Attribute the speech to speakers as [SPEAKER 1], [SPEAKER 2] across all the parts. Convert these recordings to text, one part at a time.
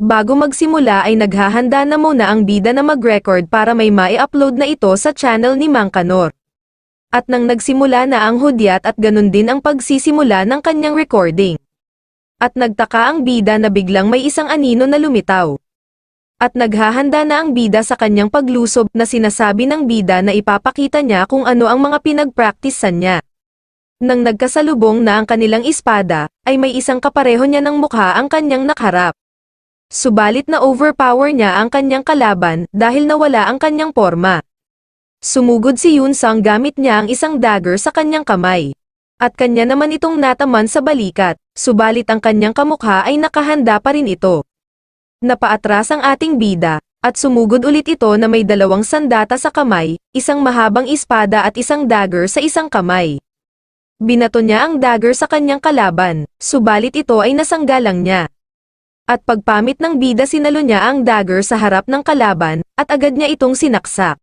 [SPEAKER 1] Bago magsimula ay naghahanda na muna ang bida na mag-record para may mai-upload na ito sa channel ni Mang Kanor. At nang nagsimula na ang hudyat at ganun din ang pagsisimula ng kanyang recording. At nagtaka ang bida na biglang may isang anino na lumitaw. At naghahanda na ang bida sa kanyang paglusob na sinasabi ng bida na ipapakita niya kung ano ang mga pinagpraktisan niya. Nang nagkasalubong na ang kanilang espada, ay may isang kapareho niya ng mukha ang kanyang nakaharap. Subalit na overpower niya ang kanyang kalaban dahil nawala ang kanyang porma. Sumugod si Yun Sung gamit niya ang isang dagger sa kanyang kamay. At kanya naman itong nataman sa balikat, subalit ang kanyang kamukha ay nakahanda pa rin ito. Napaatras ang ating bida, at sumugod ulit ito na may dalawang sandata sa kamay, isang mahabang espada at isang dagger sa isang kamay. Binato niya ang dagger sa kanyang kalaban, subalit ito ay nasanggalang niya. At pagpamit ng bida sinalo niya ang dagger sa harap ng kalaban, at agad niya itong sinaksak.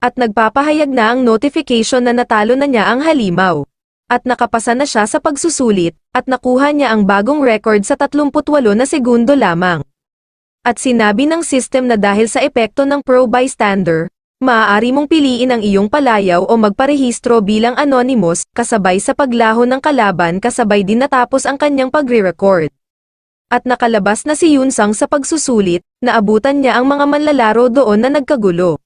[SPEAKER 1] At nagpapahayag na ang notification na natalo na niya ang halimaw. At nakapasa na siya sa pagsusulit, at nakuha niya ang bagong record sa 38 na segundo lamang. At sinabi ng system na dahil sa epekto ng pro bystander, maaari mong piliin ang iyong palayaw o magparehistro bilang anonymous, kasabay sa paglaho ng kalaban kasabay din natapos ang kanyang pagre-record. At nakalabas na si Yun Sung sa pagsusulit, naabutan niya ang mga manlalaro doon na nagkagulo.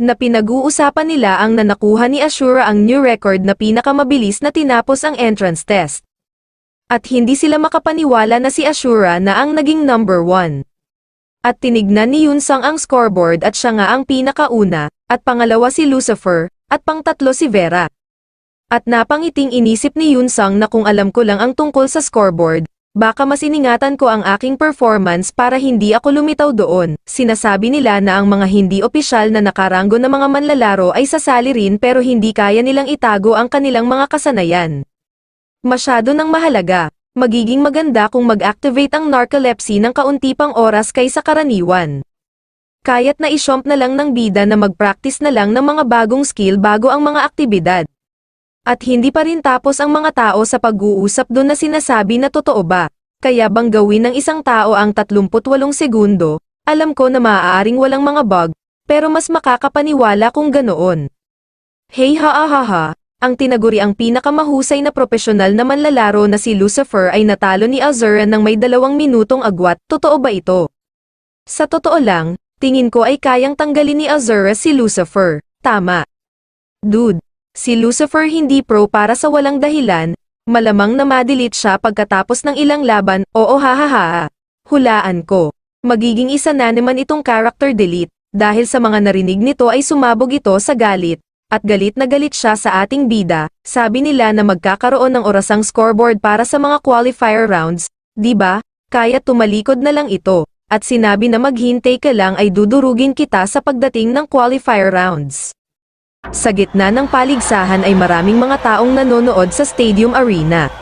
[SPEAKER 1] Na pinag-uusapan nila ang nanakuha ni Ashura ang new record na pinakamabilis na tinapos ang entrance test. At hindi sila makapaniwala na si Ashura na ang naging number 1. At tinignan ni Yun Sung ang scoreboard at siya nga ang pinakauna, at pangalawa si Lucifer, at pangtatlo si Vera. At napangiting inisip ni Yun Sung na kung alam ko lang ang tungkol sa scoreboard, baka mas iningatan ko ang aking performance para hindi ako lumitaw doon. Sinasabi nila na ang mga hindi opisyal na nakaranggo na mga manlalaro ay sasali rin pero hindi kaya nilang itago ang kanilang mga kasanayan. Masyado nang mahalaga. Magiging maganda kung mag-activate ang narcolepsy ng kaunti pang oras kaysa karaniwan. Kaya't na-isyomp na lang ng bida na mag-practice na lang ng mga bagong skill bago ang mga aktibidad. At hindi pa rin tapos ang mga tao sa pag-uusap doon na sinasabi na totoo ba, kaya bang gawin ng isang tao ang 38 segundo, alam ko na maaaring walang mga bug, pero mas makakapaniwala kung ganoon. Hey ha ha ha ha. Ang tinaguri ang pinakamahusay na propesyonal na manlalaro na si Lucifer ay natalo ni Azura ng may 2 minutong agwat, totoo ba ito? Sa totoo lang, tingin ko ay kayang tanggalin ni Azura si Lucifer, tama. Dude, si Lucifer hindi pro para sa walang dahilan, malamang na ma-delete siya pagkatapos ng ilang laban, oo hahaha. Hulaan ko, magiging isa na naman itong character delete, dahil sa mga narinig nito ay sumabog ito sa galit. At galit na galit siya sa ating bida, sabi nila na magkakaroon ng orasang scoreboard para sa mga qualifier rounds, di ba? Kaya tumalikod na lang ito, at sinabi na maghintay ka lang ay dudurugin kita sa pagdating ng qualifier rounds. Sa gitna ng paligsahan ay maraming mga taong nanonood sa stadium arena.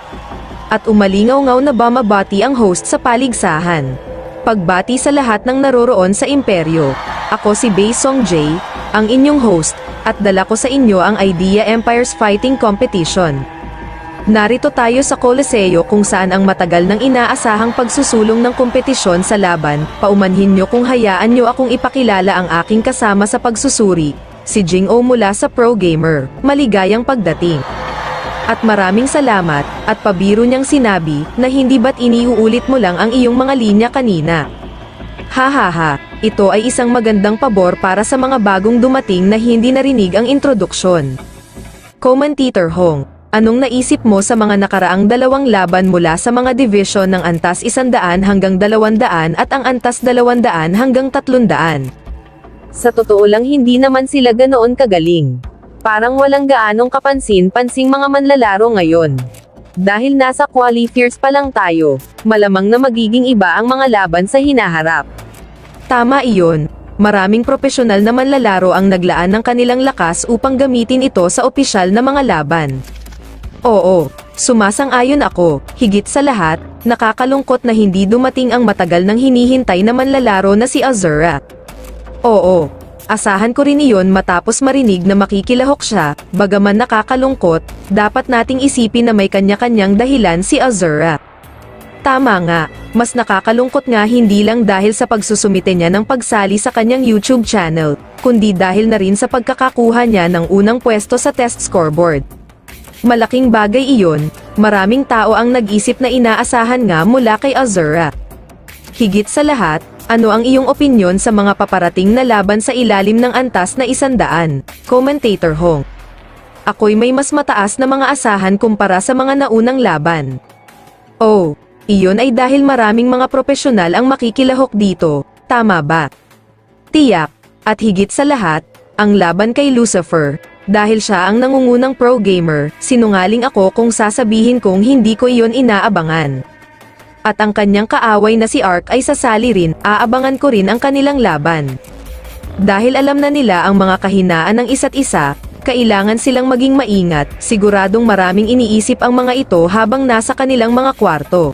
[SPEAKER 1] At umalingaw-ngaw na bumabati ang host sa paligsahan. Pagbati sa lahat ng naroroon sa imperyo. Ako si Bae Song Jae, ang inyong host, at dala ko sa inyo ang Idea Empires Fighting Competition. Narito tayo sa Coliseo kung saan ang matagal nang inaasahang pagsusulong ng kompetisyon sa laban. Paumanhin nyo kung hayaan nyo akong ipakilala ang aking kasama sa pagsusuri, si Jing O mula sa Pro Gamer. Maligayang pagdating. At maraming salamat, at pabiro niyang sinabi na hindi ba't iniuulit mo lang ang iyong mga linya kanina. Hahaha. Ito ay isang magandang pabor para sa mga bagong dumating na hindi narinig ang introduksyon. Commentator Hong, anong naisip mo sa mga nakaraang 2 laban mula sa mga division ng antas 100 hanggang 200 at ang antas 200 hanggang 300? Sa totoo lang hindi naman sila ganoon kagaling. Parang walang gaanong kapansin-pansing mga manlalaro ngayon. Dahil nasa qualifiers pa lang tayo, malamang na magiging iba ang mga laban sa hinaharap. Tama iyon, maraming propesyonal na manlalaro ang naglaan ng kanilang lakas upang gamitin ito sa opisyal na mga laban. Oo, sumasang-ayon ako, higit sa lahat, nakakalungkot na hindi dumating ang matagal nang hinihintay na manlalaro na si Azura. Oo, asahan ko rin iyon matapos marinig na makikilahok siya, bagaman nakakalungkot, dapat nating isipin na may kanya-kanyang dahilan si Azura. Tama nga, mas nakakalungkot nga hindi lang dahil sa pagsusumite niya ng pagsali sa kanyang YouTube channel, kundi dahil na rin sa pagkakakuha niya ng unang pwesto sa test scoreboard. Malaking bagay iyon, maraming tao ang nag-isip na inaasahan nga mula kay Azura. Higit sa lahat, ano ang iyong opinyon sa mga paparating na laban sa ilalim ng antas na 100? Commentator Hong. Ako'y may mas mataas na mga asahan kumpara sa mga naunang laban. Oh, iyon ay dahil maraming mga profesional ang makikilahok dito, tama ba? Tiyak, at higit sa lahat, ang laban kay Lucifer, dahil siya ang nangungunang pro gamer, sinungaling ako kung sasabihin kong hindi ko iyon inaabangan. At ang kanyang kaaway na si Ark ay sasali rin, aabangan ko rin ang kanilang laban. Dahil alam na nila ang mga kahinaan ng isa't isa, kailangan silang maging maingat, siguradong maraming iniisip ang mga ito habang nasa kanilang mga kwarto.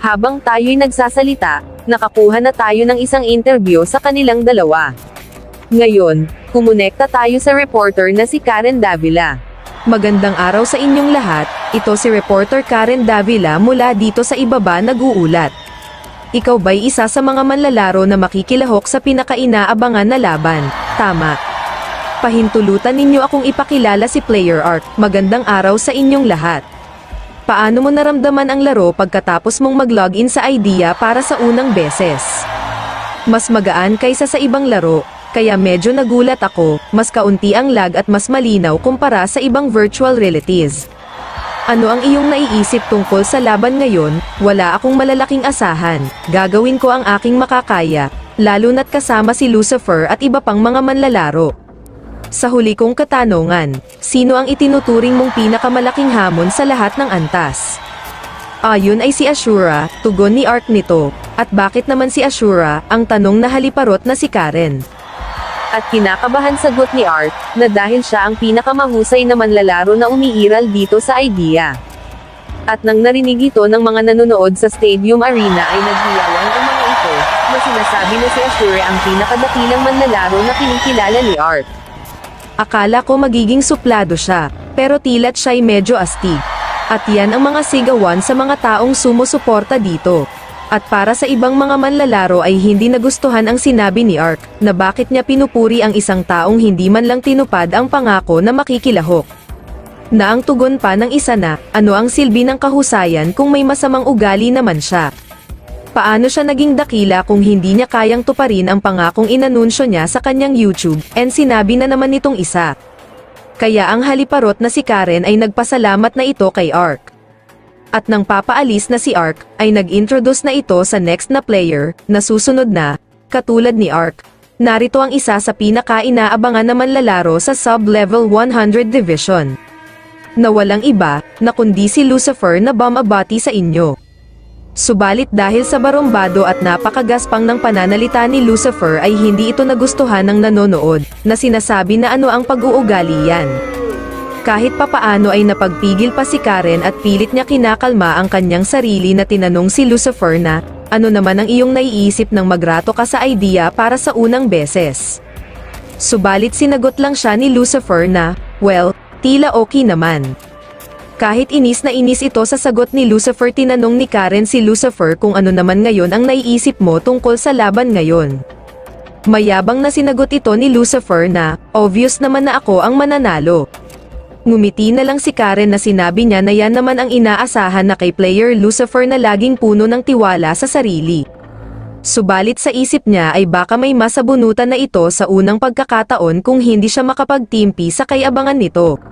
[SPEAKER 2] Habang tayo'y nagsasalita, nakakuha na tayo ng isang interview sa kanilang dalawa. Ngayon, kumonekta tayo sa reporter na si Karen Davila.
[SPEAKER 1] Magandang araw sa inyong lahat, ito si reporter Karen Davila mula dito sa ibaba nag-uulat. Ikaw ba'y isa sa mga manlalaro na makikilahok sa pinakainaabangan na laban, tama? Pahintulutan ninyo akong ipakilala si Player Ark, magandang araw sa inyong lahat. Paano mo naramdaman ang laro pagkatapos mong mag-login sa IDEA para sa unang beses? Mas magaan kaysa sa ibang laro, kaya medyo nagulat ako, mas kaunti ang lag at mas malinaw kumpara sa ibang virtual realities. Ano ang iyong naiisip tungkol sa laban ngayon? Wala akong malalaking asahan, gagawin ko ang aking makakaya, lalo na't kasama si Lucifer at iba pang mga manlalaro. Sa huli kong katanungan, sino ang itinuturing mong pinakamalaking hamon sa lahat ng antas? Ayun ay si Ashura, tugon ni Ark nito. At bakit naman si Ashura, ang tanong na haliparot na si Karen.
[SPEAKER 2] At kinakabahan sagot ni Ark, na dahil siya ang pinakamahusay na manlalaro na umiiral dito sa IDEA. At nang narinig ito ng mga nanonood sa Stadium Arena ay naghiyawan ang mga ito, na sinasabi na si Ashura ang pinakadakilang manlalaro na kinikilala ni Ark.
[SPEAKER 1] Akala ko magiging suplado siya, pero tila't siya'y medyo astig. At yan ang mga sigawan sa mga taong sumusuporta dito. At para sa ibang mga manlalaro ay hindi nagustuhan ang sinabi ni Ark, na bakit niya pinupuri ang isang taong hindi man lang tinupad ang pangako na makikilahok. Na ang tugon pa ng isa na, ano ang silbi ng kahusayan kung may masamang ugali naman siya? Paano siya naging dakila kung hindi niya kayang tuparin ang pangakong inanunsyo niya sa kanyang YouTube, and sinabi na naman nitong isa. Kaya ang haliparot na si Karen ay nagpasalamat na ito kay Ark. At nang papaalis na si Ark, ay nag-introduce na ito sa next na player, na susunod na, katulad ni Ark. Narito ang isa sa pinaka-inaabangan na manlalaro sa sub-level 100 division. Na walang iba, na kundi si Lucifer na bumabati sa inyo. Subalit dahil sa barumbado at napakagaspang ng pananalita ni Lucifer ay hindi ito nagustuhan ng nanonood, na sinasabi na ano ang pag-uugali yan. Kahit papaano ay napagpigil pa si Karen at pilit niya kinakalma ang kanyang sarili na tinanong si Lucifer na, ano naman ang iyong naiisip nang magrato ka sa IDEA para sa unang beses? Subalit sinagot lang siya ni Lucifer na, well, tila okay naman. Kahit inis na inis ito sa sagot ni Lucifer, tinanong ni Karen si Lucifer kung ano naman ngayon ang naiisip mo tungkol sa laban ngayon. Mayabang na sinagot ito ni Lucifer na, obvious naman na ako ang mananalo. Ngumiti na lang si Karen na sinabi niya na yan naman ang inaasahan na kay player Lucifer na laging puno ng tiwala sa sarili. Subalit sa isip niya ay baka may masabunutan na ito sa unang pagkakataon kung hindi siya makapagtimpi sa kayabangan nito.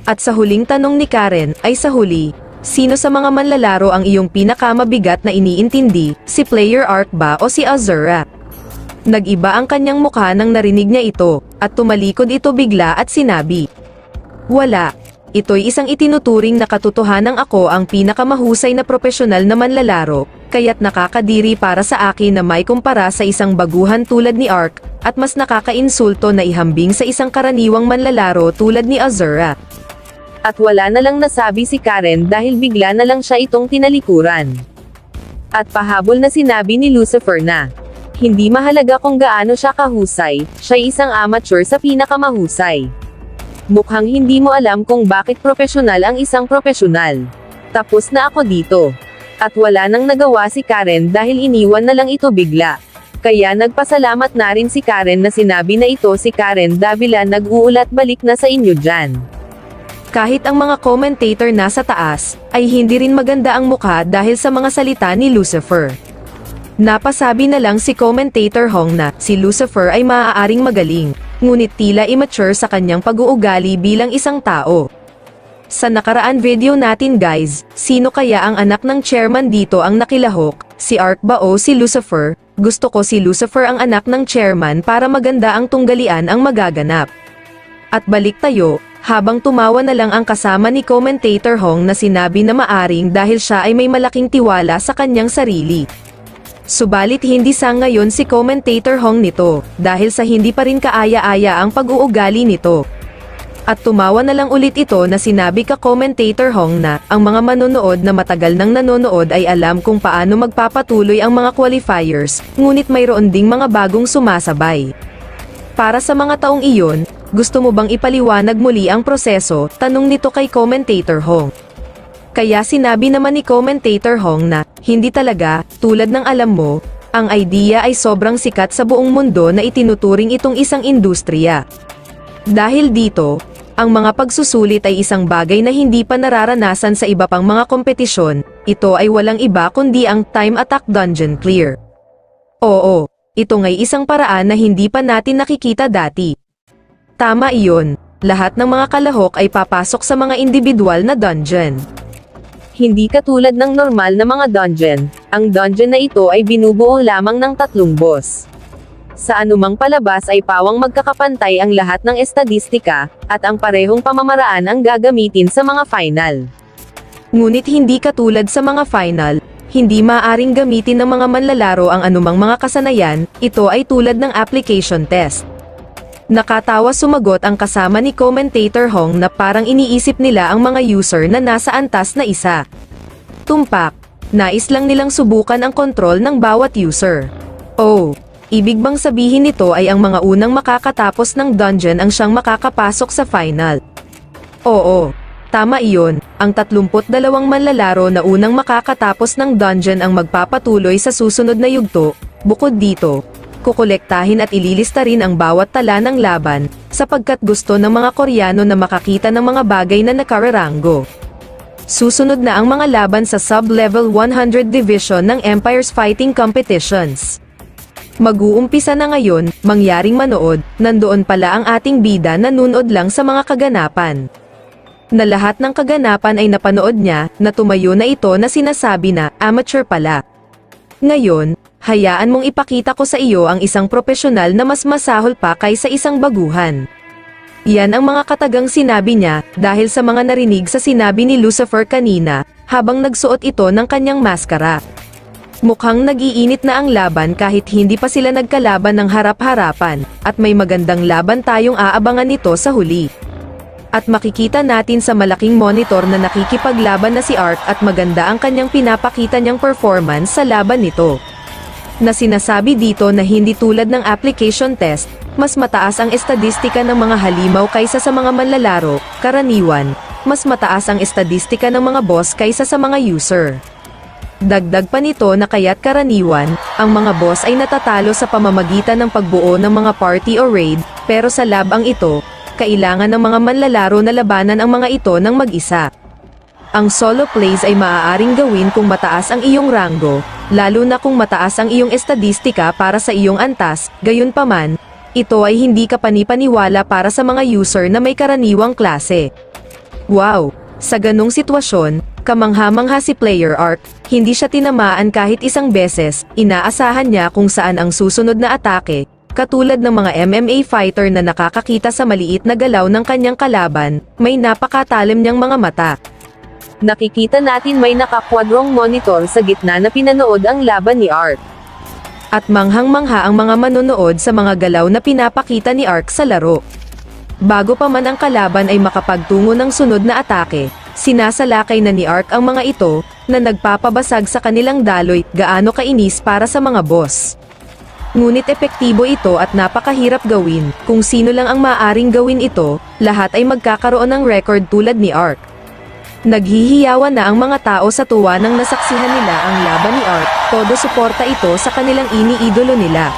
[SPEAKER 1] At sa huling tanong ni Karen, ay sa huli, sino sa mga manlalaro ang iyong pinakamabigat na iniintindi, si Player Ark ba o si Azura? Nag-iba ang kanyang mukha nang narinig niya ito, at tumalikod ito bigla at sinabi, wala, ito'y isang itinuturing na katotohanang ako ang pinakamahusay na profesional na manlalaro, kaya't nakakadiri para sa akin na may kumpara sa isang baguhan tulad ni Ark, at mas nakakainsulto na ihambing sa isang karaniwang manlalaro tulad ni Azura.
[SPEAKER 2] At wala na lang nasabi si Karen dahil bigla na lang siya itong tinalikuran. At pahabol na sinabi ni Lucifer na, hindi mahalaga kung gaano siya kahusay, siya'y isang amateur sa pinakamahusay. Mukhang hindi mo alam kung bakit profesional ang isang profesional. Tapos na ako dito. At wala nang nagawa si Karen dahil iniwan na lang ito bigla. Kaya nagpasalamat na rin si Karen na sinabi na ito si Karen Davila nag-uulat balik na sa inyo dyan.
[SPEAKER 1] Kahit ang mga commentator nasa taas, ay hindi rin maganda ang mukha dahil sa mga salita ni Lucifer. Napasabi na lang si commentator Hong na si Lucifer ay maaaring magaling, ngunit tila immature sa kanyang pag-uugali bilang isang tao. Sa nakaraan video natin guys, sino kaya ang anak ng chairman dito ang nakilahok, si Ark ba o si Lucifer? Gusto ko si Lucifer ang anak ng chairman para maganda ang tunggalian ang magaganap. At balik tayo, habang tumawa na lang ang kasama ni commentator Hong na sinabi na maaring dahil siya ay may malaking tiwala sa kanyang sarili. Subalit hindi sa ngayon si commentator Hong nito, dahil sa hindi pa rin kaaya-aya ang pag-uugali nito. At tumawa na lang ulit ito na sinabi ka commentator Hong na, ang mga manonood na matagal nang nanonood ay alam kung paano magpapatuloy ang mga qualifiers, ngunit mayroon ding mga bagong sumasabay. Para sa mga taong iyon, gusto mo bang ipaliwanag muli ang proseso? Tanong nito kay commentator Hong. Kaya sinabi naman ni commentator Hong na, hindi talaga, tulad ng alam mo, ang idea ay sobrang sikat sa buong mundo na itinuturing itong isang industriya. Dahil dito, ang mga pagsusulit ay isang bagay na hindi pa nararanasan sa iba pang mga kompetisyon, ito ay walang iba kundi ang Time Attack Dungeon Clear. Oo, ito nga'y isang paraan na hindi pa natin nakikita dati. Tama iyon, lahat ng mga kalahok ay papasok sa mga individual na dungeon.
[SPEAKER 2] Hindi katulad ng normal na mga dungeon, ang dungeon na ito ay binubuo lamang ng 3 boss. Sa anumang palabas ay pawang magkakapantay ang lahat ng estadistika, at ang parehong pamamaraan ang gagamitin sa mga final.
[SPEAKER 1] Ngunit hindi katulad sa mga final, hindi maaaring gamitin ng mga manlalaro ang anumang mga kasanayan, ito ay tulad ng application test. Nakatawa sumagot ang kasama ni commentator Hong na parang iniisip nila ang mga user na nasa antas na isa. Tumpak, nais lang nilang subukan ang kontrol ng bawat user. Oh, ibig bang sabihin nito ay ang mga unang makakatapos ng dungeon ang siyang makakapasok sa final? Oo, tama iyon, ang 32 manlalaro na unang makakatapos ng dungeon ang magpapatuloy sa susunod na yugto. Bukod dito, kukolektahin at ililista rin ang bawat tala ng laban, sapagkat gusto ng mga Koreano na makakita ng mga bagay na nakararango. Susunod na ang mga laban sa sub-level 100 division ng Empire's Fighting Competitions. Mag-uumpisa na ngayon, mangyaring manood, nandoon pala ang ating bida na nunod lang sa mga kaganapan. Na lahat ng kaganapan ay napanood niya, na tumayo na ito na sinasabi na, amateur pala. Ngayon, hayaan mong ipakita ko sa iyo ang isang propesyonal na mas masahol pa kaysa isang baguhan. Yan ang mga katagang sinabi niya, dahil sa mga narinig sa sinabi ni Lucifer kanina, habang nagsuot ito ng kanyang maskara. Mukhang nag-iinit na ang laban kahit hindi pa sila nagkalaban ng harap-harapan, at may magandang laban tayong aabangan nito sa huli. At makikita natin sa malaking monitor na nakikipaglaban na si Ark at maganda ang kanyang pinapakita niyang performance sa laban nito. Na sinasabi dito na hindi tulad ng application test, mas mataas ang estadistika ng mga halimaw kaysa sa mga manlalaro, karaniwan, mas mataas ang estadistika ng mga boss kaysa sa mga user. Dagdag pa nito na kaya't karaniwan, ang mga boss ay natatalo sa pamamagitan ng pagbuo ng mga party o raid, pero sa labang ito, kailangan ng mga manlalaro na labanan ang mga ito ng mag-isa. Ang solo plays ay maaaring gawin kung mataas ang iyong rango, lalo na kung mataas ang iyong estadistika para sa iyong antas, gayunpaman, ito ay hindi kapanipaniwala para sa mga user na may karaniwang klase. Wow! Sa ganong sitwasyon, kamangha-mangha si Player Ark, hindi siya tinamaan kahit isang beses, inaasahan niya kung saan ang susunod na atake, katulad ng mga MMA fighter na nakakakita sa maliit na galaw ng kanyang kalaban, may napakatalim niyang mga mata.
[SPEAKER 2] Nakikita natin may nakakwadrong monitor sa gitna na pinanood ang laban ni Ark.
[SPEAKER 1] At manghang-mangha ang mga manonood sa mga galaw na pinapakita ni Ark sa laro. Bago pa man ang kalaban ay makapagtungo ng sunod na atake, sinasalakay na ni Ark ang mga ito, na nagpapabasag sa kanilang daloy, gaano kainis para sa mga boss. Ngunit epektibo ito at napakahirap gawin, kung sino lang ang maaaring gawin ito, lahat ay magkakaroon ng record tulad ni Ark. Naghihiyawan na ang mga tao sa tuwa nang nasaksihan nila ang laban ni Art, todo suporta ito sa kanilang iniidolo nila.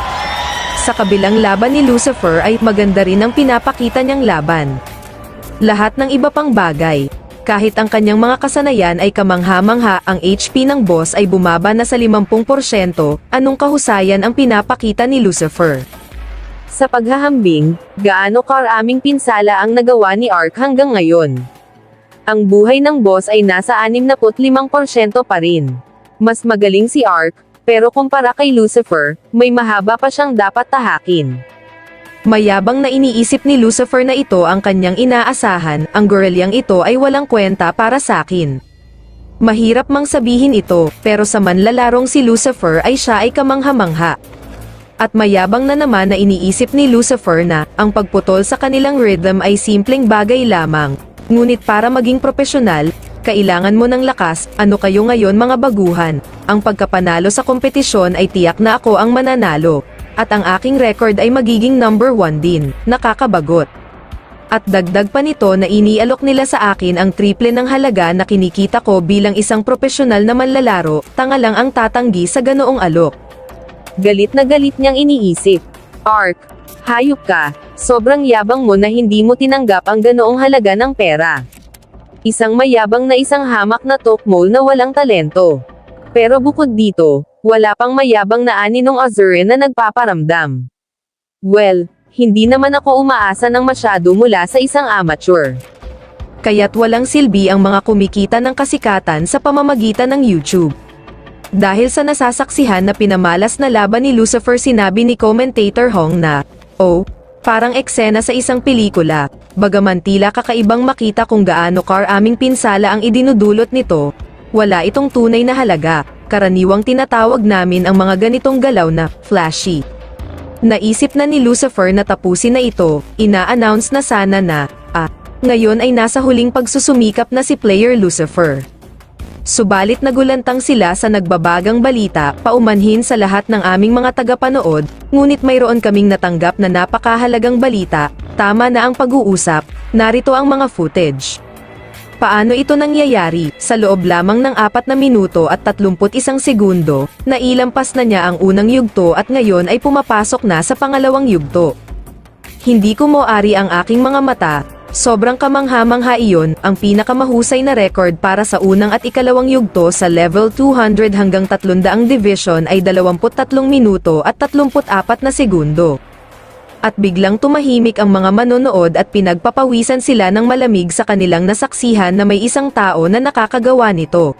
[SPEAKER 1] Sa kabilang laban ni Lucifer ay maganda rin ang pinapakita niyang laban. Lahat ng iba pang bagay, kahit ang kanyang mga kasanayan ay kamangha-mangha, ang HP ng boss ay bumaba na sa 50%, anong kahusayan ang pinapakita ni Lucifer?
[SPEAKER 2] Sa paghahambing, gaano karaming pinsala ang nagawa ni Ark hanggang ngayon? Ang buhay ng boss ay nasa 65% pa rin. Mas magaling si Ark, pero kumpara kay Lucifer, may mahaba pa siyang dapat tahakin.
[SPEAKER 1] Mayabang na iniisip ni Lucifer na ito ang kanyang inaasahan, ang gorelyang ito ay walang kwenta para sa akin. Mahirap mang sabihin ito, pero sa manlalarong si Lucifer ay siya ay kamangha-mangha. At mayabang na naman na iniisip ni Lucifer na, ang pagputol sa kanilang rhythm ay simpleng bagay lamang. Ngunit para maging propesyonal, kailangan mo ng lakas. Ano kayo ngayon mga baguhan? Ang pagkapanalo sa kompetisyon ay tiyak na ako ang mananalo. At ang aking record ay magiging number 1 din. Nakakabagot. At dagdag pa nito na inialok nila sa akin ang triple ng halaga na kinikita ko bilang isang propesyonal na manlalaro, tanga lang ang tatanggi sa ganoong alok.
[SPEAKER 2] Galit na galit niyang iniisip. Ark, hayop ka, sobrang yabang mo na hindi mo tinanggap ang ganoong halaga ng pera. Isang mayabang na isang hamak na tokmol na walang talento. Pero bukod dito, wala pang mayabang na aninong Azure na nagpaparamdam. Well, hindi naman ako umaasa ng masyado mula sa isang amateur.
[SPEAKER 1] Kaya't walang silbi ang mga kumikita ng kasikatan sa pamamagitan ng YouTube. Dahil sa nasasaksihan na pinamalas na laban ni Lucifer, sinabi ni commentator Hong na, "Oh, parang eksena sa isang pelikula, bagaman tila kakaibang makita kung gaano karaming pinsala ang idinudulot nito, wala itong tunay na halaga, karaniwang tinatawag namin ang mga ganitong galaw na flashy." Naisip na ni Lucifer na tapusin na ito, ina-announce na sana na, ngayon ay nasa huling pagsusumikap na si player Lucifer. Subalit nagulantang sila sa nagbabagang balita, paumanhin sa lahat ng aming mga tagapanood, ngunit mayroon kaming natanggap na napakahalagang balita, tama na ang pag-uusap, narito ang mga footage. Paano ito nangyayari? Sa loob lamang ng 4 na minuto at 31 segundo, nailampas na niya ang unang yugto at ngayon ay pumapasok na sa pangalawang yugto. Hindi ko moari ang aking mga mata. Sobrang kamangha-mangha iyon, ang pinakamahusay na record para sa unang at ikalawang yugto sa level 200 hanggang 300 division ay 23 minuto at 34 na segundo. At biglang tumahimik ang mga manonood at pinagpapawisan sila ng malamig sa kanilang nasaksihan na may isang tao na nakakagawa nito.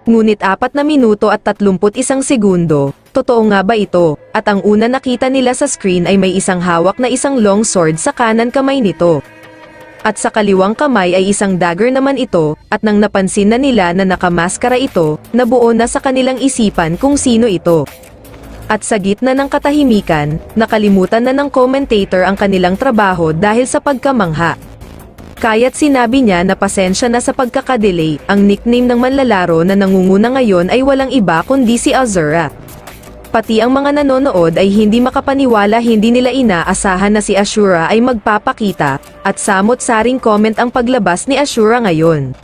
[SPEAKER 1] Ngunit 4 na minuto at 31 segundo, totoo nga ba ito? At ang una nakita nila sa screen ay may isang hawak na isang long sword sa kanan kamay nito. At sa kaliwang kamay ay isang dagger naman ito, at nang napansin na nila na nakamaskara ito, nabuo na sa kanilang isipan kung sino ito. At sa gitna ng katahimikan, nakalimutan na ng commentator ang kanilang trabaho dahil sa pagkamangha. Kaya't sinabi niya na pasensya na sa pagkakadelay, ang nickname ng manlalaro na nangunguna ngayon ay walang iba kundi si Azura. Pati ang mga nanonood ay hindi makapaniwala, hindi nila inaasahan na si Ashura ay magpapakita, at samot-saring comment ang paglabas ni Ashura ngayon.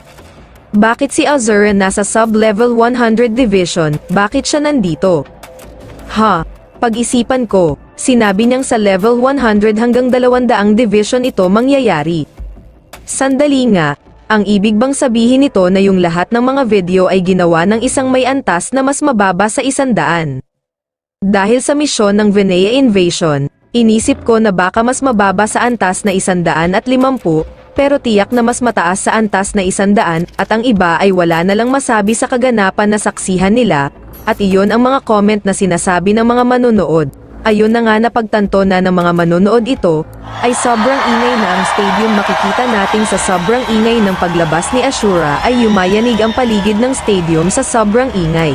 [SPEAKER 1] Bakit si Azura nasa sub-level 100 division, bakit siya nandito? Pag-isipan ko, sinabi niyang sa level 100 hanggang 200 division ito mangyayari. Sandali nga, ang ibig bang sabihin nito na yung lahat ng mga video ay ginawa ng isang may antas na mas mababa sa 100? Dahil sa misyon ng Venea Invasion, inisip ko na baka mas mababa sa antas na 150, pero tiyak na mas mataas sa antas na 100, at ang iba ay wala na lang masabi sa kaganapan na saksihan nila, at iyon ang mga comment na sinasabi ng mga manonood. Ayun na nga, napagtanto na ng mga manonood ito, ay sobrang ingay na ang stadium. Makikita nating sa sobrang ingay ng paglabas ni Ashura ay yumayanig ang paligid ng stadium sa sobrang ingay.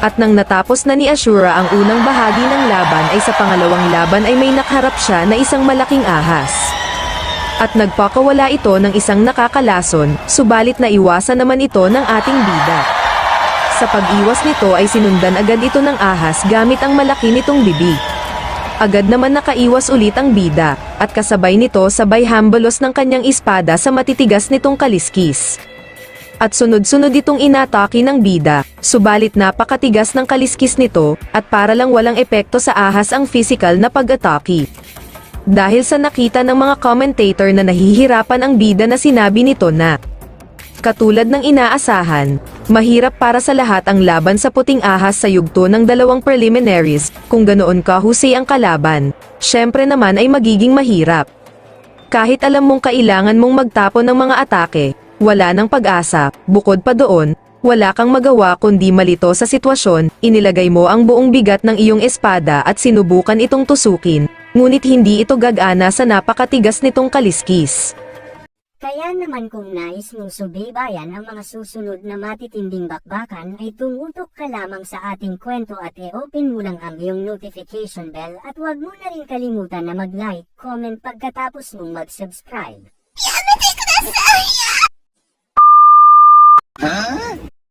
[SPEAKER 1] At nang natapos na ni Ashura ang unang bahagi ng laban ay sa pangalawang laban ay may nakaharap siya na isang malaking ahas. At nagpakawala ito ng isang nakakalason, subalit naiwasan naman ito ng ating bida. Sa pag-iwas nito ay sinundan agad ito ng ahas gamit ang malaki nitong bibig. Agad naman nakaiwas ulit ang bida, at kasabay nito sabay hambalos ng kanyang espada sa matitigas nitong kaliskis. At sunod-sunod itong inatake ng bida, subalit napakatigas ng kaliskis nito, at para lang walang epekto sa ahas ang physical na pag-atake. Dahil sa nakita ng mga commentator na nahihirapan ang bida na sinabi nito na, katulad ng inaasahan, mahirap para sa lahat ang laban sa puting ahas sa yugto ng dalawang preliminaries, kung ganoon kahusay ang kalaban, syempre naman ay magiging mahirap. Kahit alam mong kailangan mong magtapon ng mga atake, wala ng pag-asa, bukod pa doon, wala kang magawa kundi malito sa sitwasyon, inilagay mo ang buong bigat ng iyong espada at sinubukan itong tusukin, ngunit hindi ito gagana sa napakatigas nitong kaliskis.
[SPEAKER 3] Kaya naman kung nais mong subaybayan ang mga susunod na matitinding bakbakan ay tumutok ka lamang sa ating kwento at i-open mo lang ang iyong notification bell at huwag mo na rin kalimutan na mag-like, comment pagkatapos mong mag-subscribe.
[SPEAKER 4] Huh?